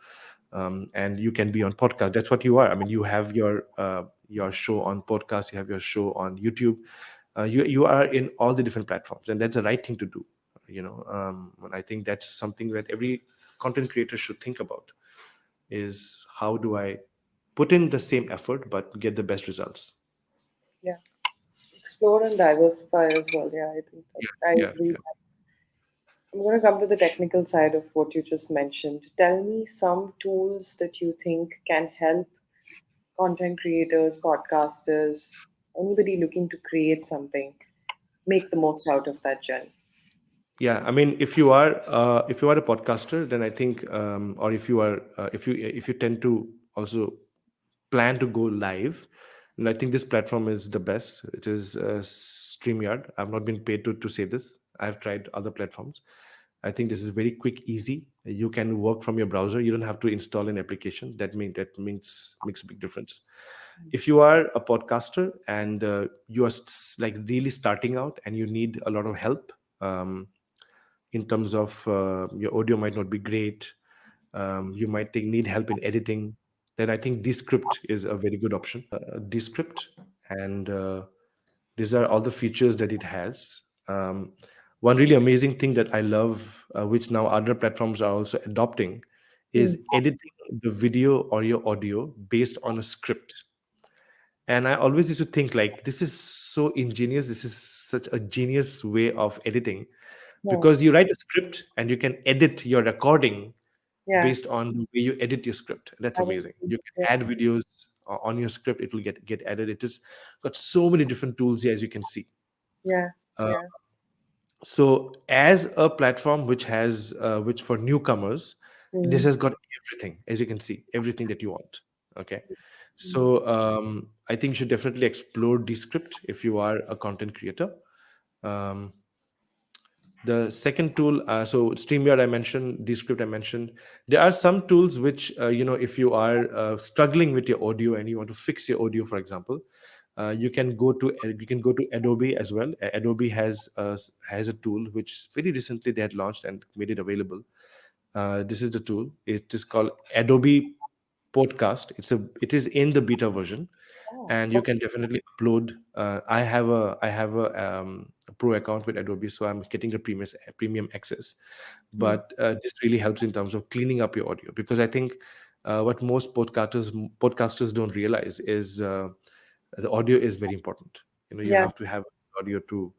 and you can be on podcast. That's what you are. I mean, you have your show on podcast, you have your show on YouTube. You are in all the different platforms, and that's the right thing to do. And I think that's something that every content creator should think about, is how do I put in the same effort but get the best results. yeah. Explore and diversify as well. Yeah, I think that Yeah, I yeah, agree. yeah. I'm going to come to the technical side of what you just mentioned. Tell me some tools that you think can help content creators, podcasters, anybody looking to create something, make the most out of that journey. Yeah, I mean, if you are a podcaster, then I think, or if you tend to also plan to go live, and I think this platform is the best. It is StreamYard. I've not been paid to say this. I've tried other platforms. I think this is very quick, easy. You can work from your browser. You don't have to install an application. That means makes a big difference. If you are a podcaster and you are like really starting out and you need a lot of help, in terms of your audio might not be great, you might need help in editing, then I think Descript is a very good option. Descript, and these are all the features that it has. One really amazing thing that I love, which now other platforms are also adopting, Mm. is editing the video or your audio based on a script. And I always used to think like, this is so ingenious, this is such a genius way of editing, Yeah. because you write a script and you can edit your recording Yeah. based on the way you edit your script. That's I think, amazing. You yeah. can add videos on your script, it will get added. It has got so many different tools here, as you can see. Yeah. uh, Yeah. so as a platform which has which for newcomers, this Mm. has got everything, as you can see, everything that you want. Okay. So I think you should definitely explore Descript if you are a content creator. um, the second tool, so StreamYard I mentioned, Descript I mentioned. There are some tools which, if you are struggling with your audio and you want to fix your audio, for example, you can go to Adobe as well. Adobe has a tool which very recently they had launched and made it available. This is the tool. It is called Adobe Podcast. It is in the beta version, Oh, and you okay. can definitely upload. I have a pro account with Adobe, so I'm getting the premium access. Mm. But this really helps in terms of cleaning up your audio, because I think what most podcasters don't realize is the audio is very important. You Yeah. have to have audio to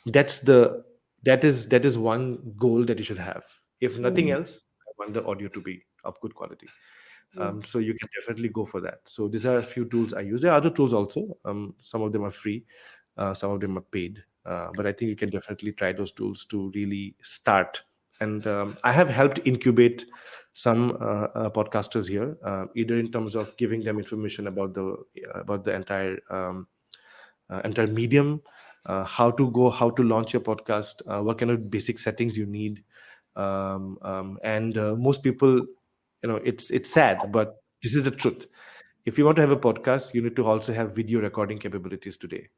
that's the that is one goal that you should have. If nothing Mm. else, I want the audio to be of good quality. Mm. So you can definitely go for that. So these are a few tools I use. There are other tools also. Some of them are free, some of them are paid. But I think you can definitely try those tools to really start. And I have helped incubate some podcasters here, either in terms of giving them information about the entire medium, how to launch your podcast, what kind of basic settings you need. And most people, it's sad, but this is the truth. If you want to have a podcast, you need to also have video recording capabilities today.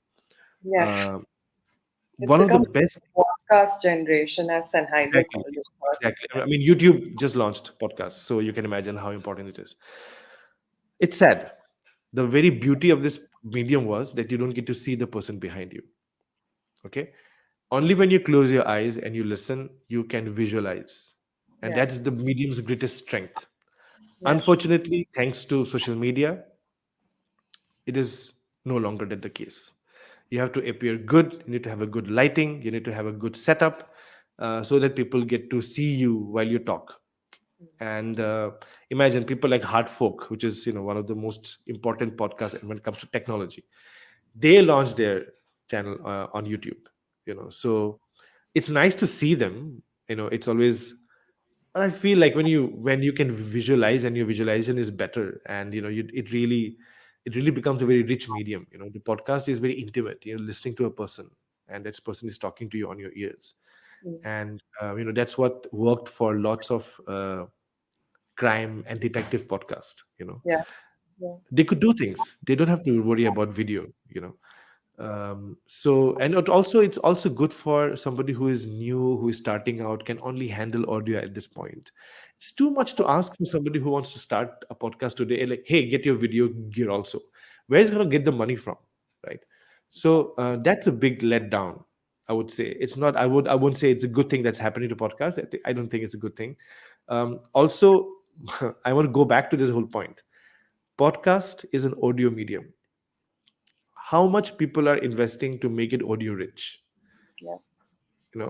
Yes. uh, It's One of the become best. podcast generation, as Sennheiser Exactly. called it first. Exactly. I mean, YouTube just launched podcasts, so you can imagine how important it is. It's sad. The very beauty of this medium was that you don't get to see the person behind you. Okay. Only when you close your eyes and you listen, you can visualize. And Yeah. that's the medium's greatest strength. Yeah. Unfortunately, thanks to social media, it is no longer that the case. You have to appear good, you need to have a good lighting, you need to have a good setup, so that people get to see you while you talk. And imagine people like Hard Folk, which is one of the most important podcasts when it comes to technology. They launched their channel on YouTube. So it's nice to see them. It's always. But I feel like when you can visualize and your visualization is better, and it really becomes a very rich medium. The podcast is very intimate. You're listening to a person, and that person is talking to you on your ears. Mm. And that's what worked for lots of crime and detective podcast. Yeah. Yeah. They could do things. They don't have to worry about video. So, and it's also good for somebody who is new, who is starting out, can only handle audio at this point. It's too much to ask for somebody who wants to start a podcast today, like, hey, get your video gear also. Where is going to get the money from, right? So that's a big letdown, I would say. It's not. I won't say it's a good thing that's happening to podcasts. I don't think it's a good thing. Also, I want to go back to this whole point. Podcast is an audio medium. How much people are investing to make it audio rich? Yeah.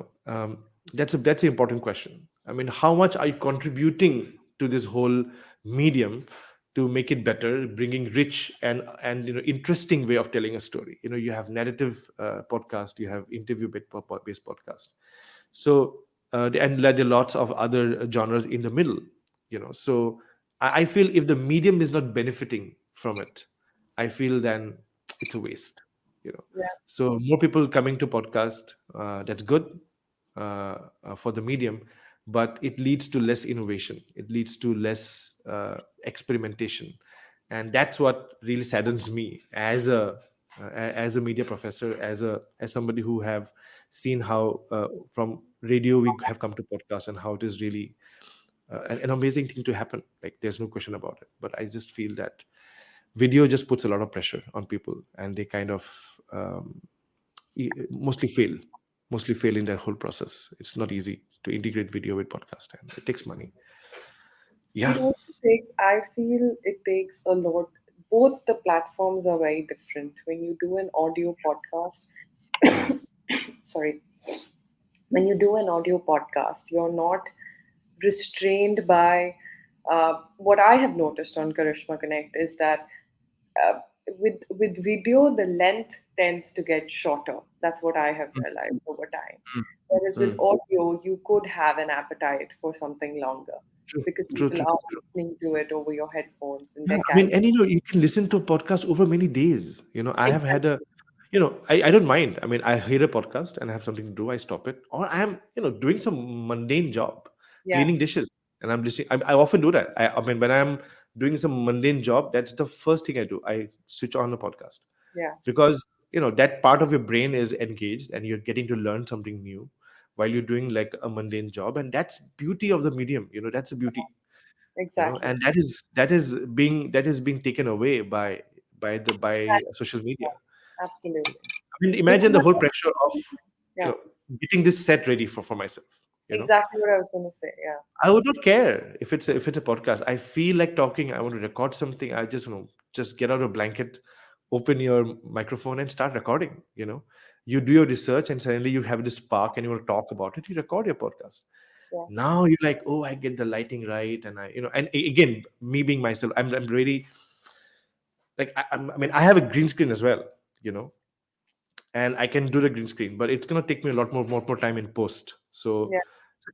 That's an important question. I mean, how much are you contributing to this whole medium to make it better, bringing rich and interesting way of telling a story? You have narrative podcast, you have interview based podcast. So and there are lots of other genres in the middle. So I feel if the medium is not benefiting from it, I feel then it's a waste. you know Yeah. so more people coming to podcast, that's good for the medium, but it leads to less innovation, it leads to less experimentation, and that's what really saddens me as a media professor, as somebody who have seen how from radio we have come to podcast, and how it is really an amazing thing to happen. Like, there's no question about it, but I just feel that video just puts a lot of pressure on people, and they kind of mostly fail in that whole process. It's not easy to integrate video with podcast, and it takes money. See, it Yeah. also takes, I feel it takes a lot. Both the platforms are very different. When you do an audio podcast, sorry, when you do an audio podcast, you're not restrained by what I have noticed on Karishma Connect is that uh, with video, the length tends to get shorter. That's what I have realized over time. Whereas with Mm. audio, you could have an appetite for something longer True, because true, people true, are true. listening to it over your headphones and Yeah, they're I mean, carrying. and you can listen to a podcast over many days. I have had Exactly. I don't mind. I mean, I hear a podcast and I have something to do, I stop it. Or I am, doing some mundane job, Yeah, cleaning dishes, and I'm listening. I often do that. I mean, when I'm doing some mundane job, that's the first thing I do. I switch on a podcast, yeah, because, that part of your brain is engaged and you're getting to learn something new while you're doing like a mundane job. And that's beauty of the medium. That's the beauty, exactly. and that is being taken away by social media. Absolutely. I mean, Because imagine the whole pressure of you yeah, know getting this set ready for myself. you know exactly what I was going to say. Yeah, I would not care if it's a podcast. I feel like talking, I want to record something. I just get out a blanket, open your microphone and start recording. You do your research and suddenly you have this spark and you want to talk about it, you record your podcast. yeah, Now you're like, oh, I get the lighting right, and again, me being myself, I'm really like, I mean, I have a green screen as well, you know and I can do the green screen, but it's going to take me a lot more time in post. So yeah.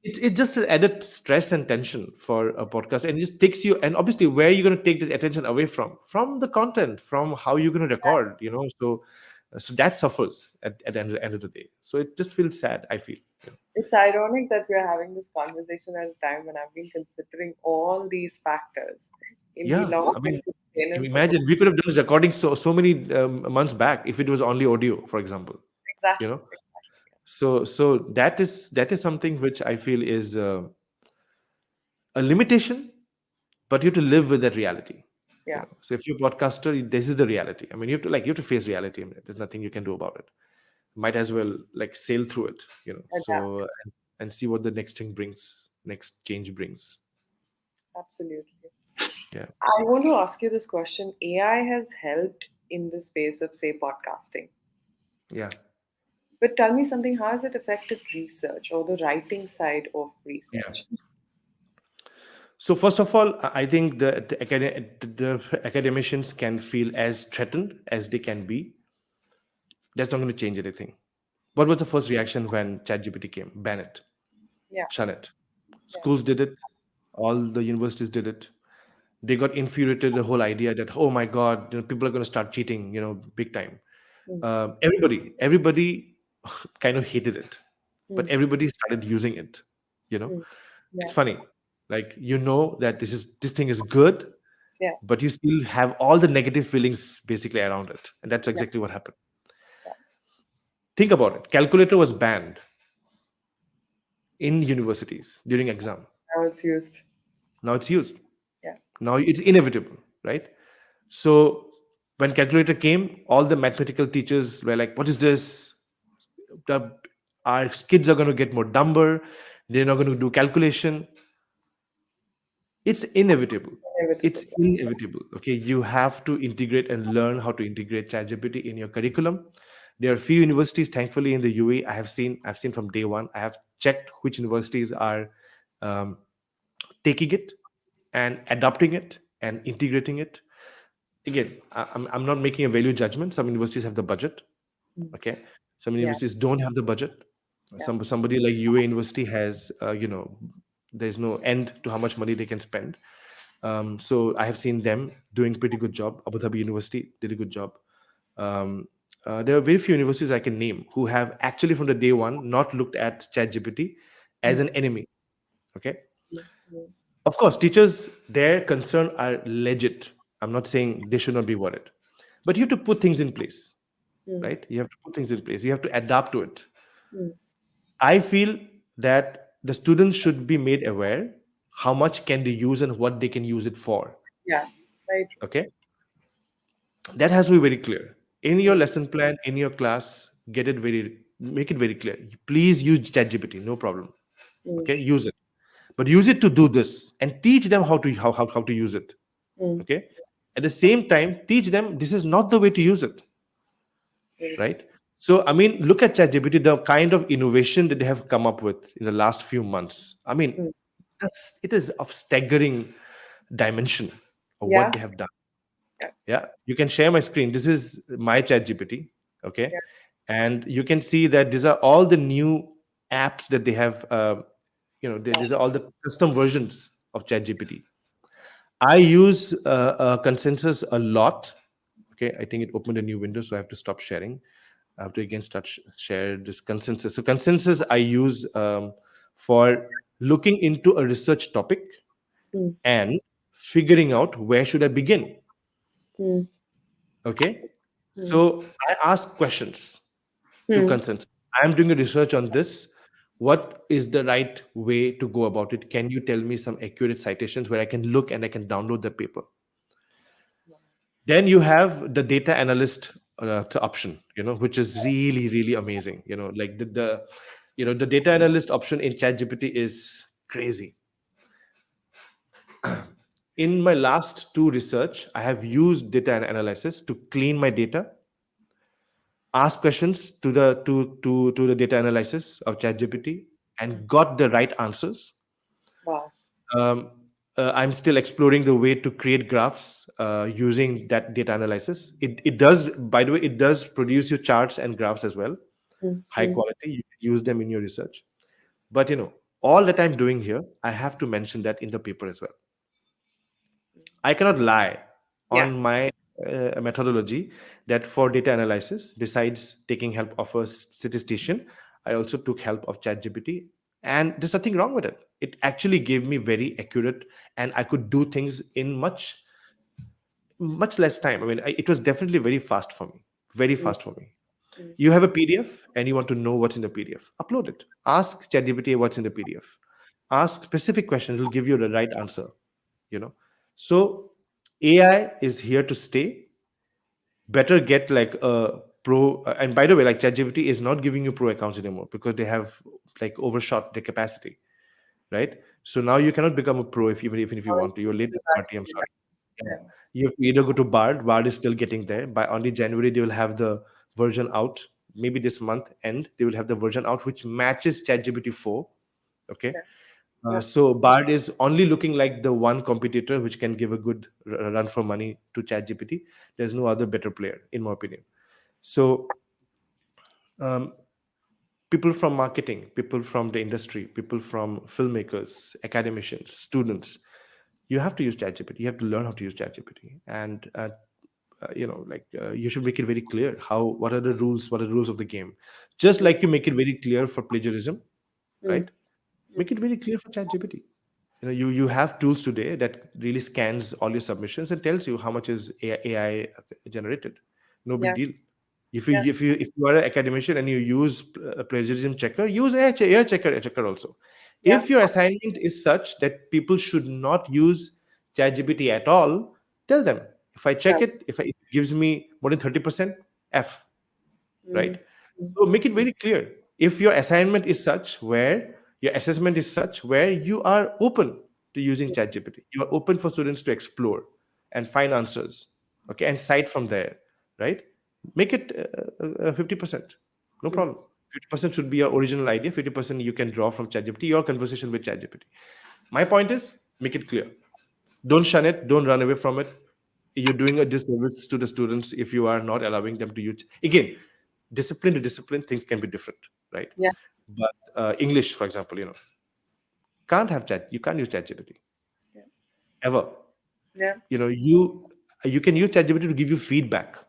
it's just an added stress and tension for a podcast, and it just takes you. And obviously, where are you going to take this attention away from the content, from how you're going to record, so that suffers at the end of the day. So it just feels sad, I feel. It's ironic that we're having this conversation at a time when I've been considering all these factors in the Yeah, I long-term mean, sustenance of a imagine we could have done this recording so many months back if it was only audio, for example. you exactly, know so that is something which I feel is a limitation, but you have to live with that reality. yeah, So if you're a podcaster, this is the reality. I mean, you have to face reality. I mean, there's nothing you can do about it. Might as well like sail through it. adapt, And see what the next thing brings, next change brings. absolutely. Yeah. I want to ask you this question. AI has helped in the space of, say, podcasting. Yeah. But tell me something, how has it affected research or the writing side of Yeah. research? So first of all, I think the academicians can feel as threatened as they can be. That's not going to change anything. What was the first reaction when ChatGPT came? Ban it, Yeah, shun it. yeah. Schools did it. All the universities did it. They got infuriated the whole idea that, oh my god, people are going to start cheating, big time. Mm, Everybody kind of hated it, but mm, everybody started using it. You know, mm. it's Yeah, funny. Like, that this thing is good, yeah, but you still have all the negative feelings basically around it, and that's yeah, exactly what happened. yeah. Think about it. Calculator was banned in universities during exam. Now it's used. Now it's used. Yeah. Now it's inevitable, right? So when calculator came, all the mathematical teachers were like, "What is this? The, our kids are going to get more dumber. They're not going to do calculation." It's inevitable. Inevitable. It's inevitable. Okay, you have to integrate and learn how to integrate ChatGPT in your curriculum. There are a few universities, thankfully, in the UAE. I've seen from day one. I have checked which universities are um, taking it and adopting it and integrating it. Again, I'm not making a value judgment. Some universities have the budget. Mm. Okay, some Yeah, universities don't have the budget. yeah. Somebody like UA University has, there's no end to how much money they can spend. So I have seen them doing pretty good job. Abu Dhabi University did a good job. Um, there are very few universities I can name who have actually from the day one not looked at ChatGPT as Mm, an enemy. Okay, mm, mm. of course, teachers, their concern are legit. I'm not saying they should not be worried, but you have to put things in place, Mm. right? You have to put things in place. You have to adapt to it. Mm. I feel that the students should be made aware how much can they use and what they can use it for. Yeah, very true. Okay, that has to be very clear in your Mm. lesson plan, in your class. Make it very clear. Please use ChatGPT, no problem. Mm. Okay, use it, but use it to do this and teach them how to use it. Mm. Okay, at the same time, teach them this is not the way to use it, Very true. right? So, I mean, look at ChatGPT, the kind of innovation that they have come up with in the last few months. I mean, Mm. it is of staggering dimension of what Yeah. they have done. Yeah. Yeah, you can share my screen. This is my ChatGPT. Okay, Yeah. and you can see that these are all the new apps that they have. Wow. These are all the custom versions of ChatGPT. I use Consensus a lot. Okay, I think it opened a new window, so I have to stop sharing. I have to again share this Consensus. So Consensus I use for looking into a research topic Mm. and figuring out where should I begin. Mm. Okay, Mm. so I ask questions to Mm. Consensus. I am doing a research on this. What is the right way to go about it? Can you tell me some accurate citations where I can look and I can download the paper? Then you have the data analyst option, which is really, really amazing. Like the data analyst option in ChatGPT is crazy. In my last two research, I have used data analysis to clean my data, ask questions to the data analysis of ChatGPT, and got the right answers. Wow. Um, I'm still exploring the way to create graphs using that data analysis. It does, by the way, it does produce your charts and graphs as well, Mm. high Mm. quality. You can use them in your research. But all that I'm doing here, I have to mention that in the paper as well. I cannot lie Yeah. on my methodology that for data analysis, besides taking help of a statistician, I also took help of ChatGPT, and there's nothing wrong with it. It actually gave me very accurate, and I could do things in much less time. I mean, it was definitely very fast for me, very Mm. fast for me. Mm. You have a PDF and you want to know what's in the PDF, upload it. Ask ChatGPT what's in the PDF. Ask specific questions, it will give you the right answer. You know, so AI is here to stay. Better get like a pro. And by the way, like ChatGPT is not giving you pro accounts anymore because they have like overshot their capacity, right? So now you cannot become a pro even if you Sorry want to. You're late to to the that. party. I'm Yeah. sorry. Yeah. Yeah. You have to either go to Bard. Bard is still getting there. By only January, they will have the version out. Maybe this month end, they will have the version out which matches ChatGPT 4. Okay. Yeah. Yeah. So Bard is only looking like the one competitor which can give a good run for money to ChatGPT. There's no other better player, in my opinion. So um, people from marketing, people from the industry, people from filmmakers, academicians, students, you have to use ChatGPT. You have to learn how to use ChatGPT, and you should make it very clear what are the rules, what are the rules of the game. Just Mm. like you make it very clear for plagiarism, Mm. right? Make it very clear for ChatGPT. You have tools today that really scans all your submissions and tells you how much is AI generated. No big Yeah. deal. if you Yeah. if you if you are an academician and you use a plagiarism checker, use AI checker also. Yeah. If your assignment is such that people should not use ChatGPT at all, tell them, if I Yeah. check it, if it gives me more than 30%, F, Mm. right? Mm. So make it very clear. If your assignment is such where your assessment is such where you are open to using ChatGPT, you are open for students to explore and find answers, okay, and cite from there, right? Make it 50%, no Mm. problem. 50% should be your original idea. 50% you can draw from ChatGPT, your conversation with ChatGPT. My point is, make it clear. Don't shun it. Don't run away from it. You're doing a disservice to the students if you are not allowing them to use. Again, discipline to discipline, things can be different, right? Yes. But English, for example, can't have chat. You can't use ChatGPT Yeah. ever. Yeah. You can use ChatGPT to give you feedback.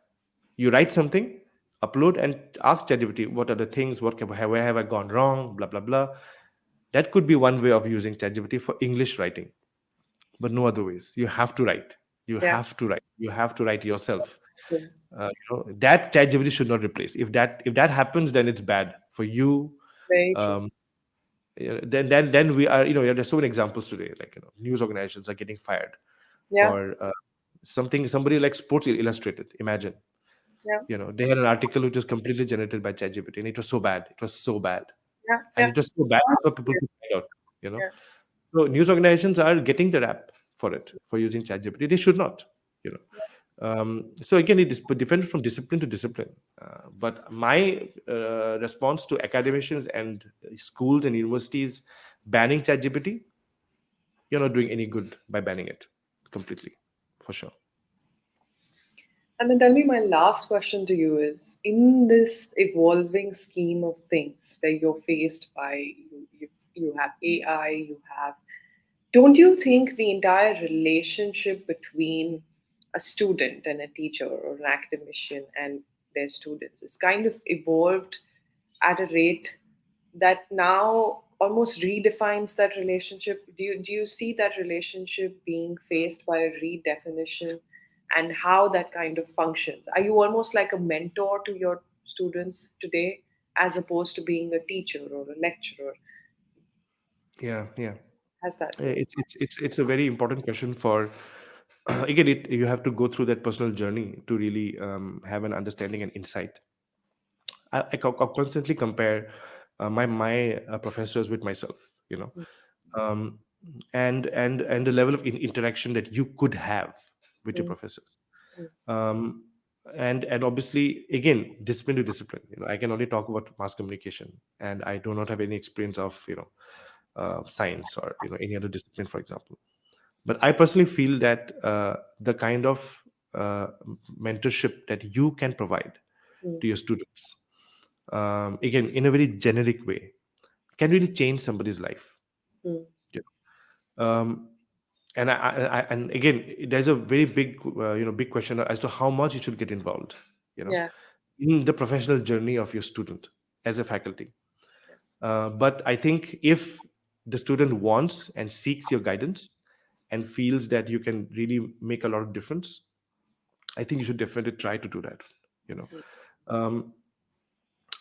You write something, upload, and ask ChatGPT what are the things, where have I gone wrong, blah blah blah. That could be one way of using ChatGPT for English writing, but no other ways. You have to write. You Yeah. have to write. You have to write yourself. True. That ChatGPT should not replace. If that happens, then it's bad for you. Very true. Um, then we are, there's so many examples today. Like, news organizations are getting fired Yeah. for somebody like Sports Illustrated. Imagine, Yeah. they had an article which was completely generated by ChatGPT, and it was so bad. It was so bad, Yeah. and Yeah. it was so bad for people to find out. You know, Yeah. so news organizations are getting the rap for it, for using ChatGPT. They should not. You know. So again, it is different from discipline to discipline. But my response to academicians and schools and universities banning ChatGPT, you're not doing any good by banning it completely, for sure. And then tell me, my last question to you is, in this evolving scheme of things where you're faced by, you have AI, you have, don't you think the entire relationship between a student and a teacher or an academician and their students is kind of evolved at a rate that now almost redefines that relationship? Do you see that relationship being faced by a redefinition, and how that kind of functions? Are you almost like a mentor to your students today, as opposed to being a teacher or a lecturer? Yeah, yeah. Has that been? It's a very important question for again, you have to go through that personal journey to really have an understanding and insight. I constantly compare my professors with myself, um, and the level of interaction that you could have with your Mm, professors. mm, um, and obviously, again, discipline to discipline. I can only talk about mass communication, and I do not have any experience of science or any other discipline, for example. But I personally feel that the kind of mentorship that you can provide mm, to your students, again, in a very generic way, can really change somebody's life. mm. You um, and again, there's a very big question as to how much you should get involved, you know Yeah. in the professional journey of your student as a faculty. But I think if the student wants and seeks your guidance and feels that you can really make a lot of difference, I think you should definitely try to do that. you know um,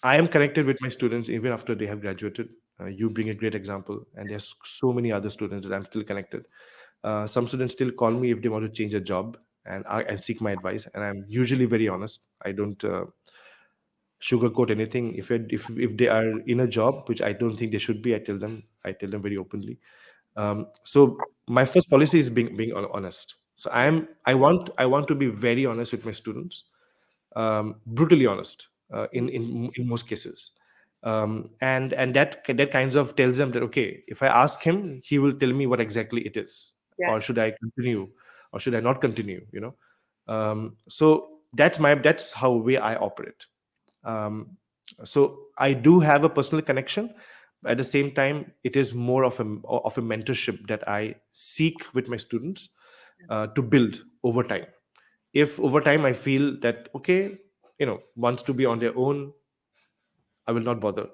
I am connected with my students even after they have graduated. You bring a great example, and there's so many other students that I'm still connected. Some students still call me if they want to change a job, and seek my advice, and I'm usually very honest. I don't sugarcoat anything. If they are in a job which I don't think they should be, I tell them very openly. So my first policy is being honest. So I want to be very honest with my students, brutally honest, in most cases. And that kinds of tells them that, okay, if I ask him, he will tell me what exactly it is, or Yes. should I continue, or should I not continue. So that's how way I operate. Um, so I do have a personal connection. At the same time, it is more of a mentorship that I seek with my students, to build over time. If over time I feel that, okay, wants to be on their own, I will not bother.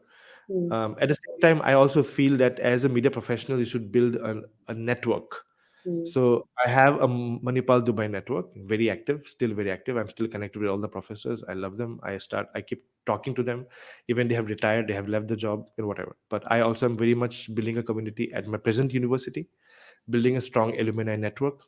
Mm. At the same time, I also feel that as a media professional, you should build a network. Mm. So I have a Manipal Dubai network, very active, still very active. I'm still connected with all the professors. I love them. I keep talking to them. Even they have retired, they have left the job, whatever. But I also am very much building a community at my present university, building a strong alumni network.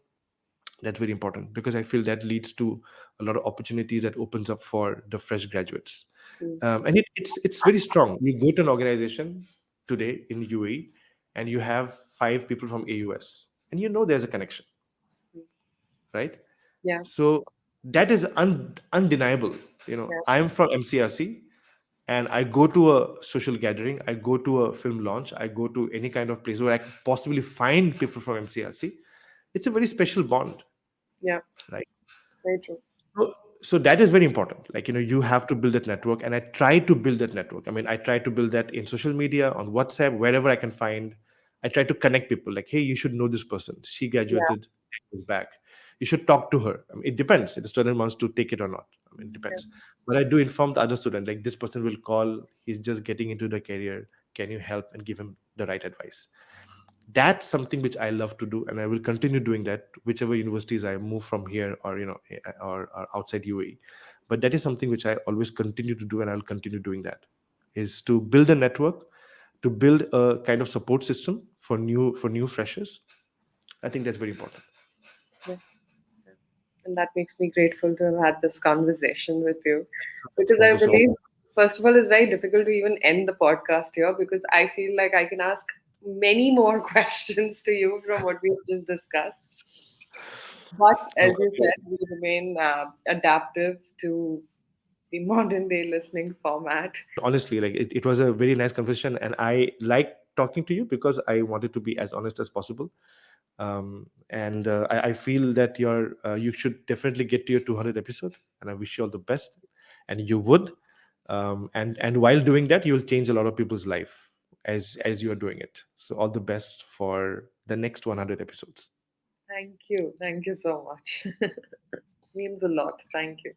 That's very important because I feel that leads to a lot of opportunities that opens up for the fresh graduates. Mm. And it's very strong. You go to an organization today in UAE, and you have 5 people from AUS, and there's a connection, right? Yeah. So that is undeniable. Yeah. I'm from MCRC, and I go to a social gathering, I go to a film launch, I go to any kind of place where I can possibly find people from MCRC. It's a very special bond, Yeah. right? Very true. So that is very important. Like, you have to build that network, and I try to build that network. I mean, I try to build that in social media, on WhatsApp, wherever I can find. I try to connect people, like, hey, you should know this person, she Yeah. graduated 10 years back, you should talk to her. I mean, it depends if the student wants to take it or not. I mean, it Yeah. depends. But I do inform the other student, like, this person will call, he's just getting into the career, can you help and give him the right advice? That's something which I love to do, and I will continue doing that whichever universities I move from here, or or outside UAE. But that is something which I always continue to do, and I'll continue doing that, is to build a network, to build a kind of support system for new freshers. I think that's very important. Yeah. Yeah. And that makes me grateful to have had this conversation with you because Thank I you so believe, much. first of all, it's very difficult to even end the podcast here because I feel like I can ask many more questions to you from what we've just discussed. But No, as you said, we remain adaptive to the modern day listening format. honestly, like it was a very nice conversation, and I like talking to you because I wanted to be as honest as possible. And I feel that you should definitely get to your 200 episode, and I wish you all the best, and you would. And while doing that, you'll change a lot of people's life as you are doing it. So all the best for the next 100 episodes. Thank you. Thank you so much. Means a lot. Thank you.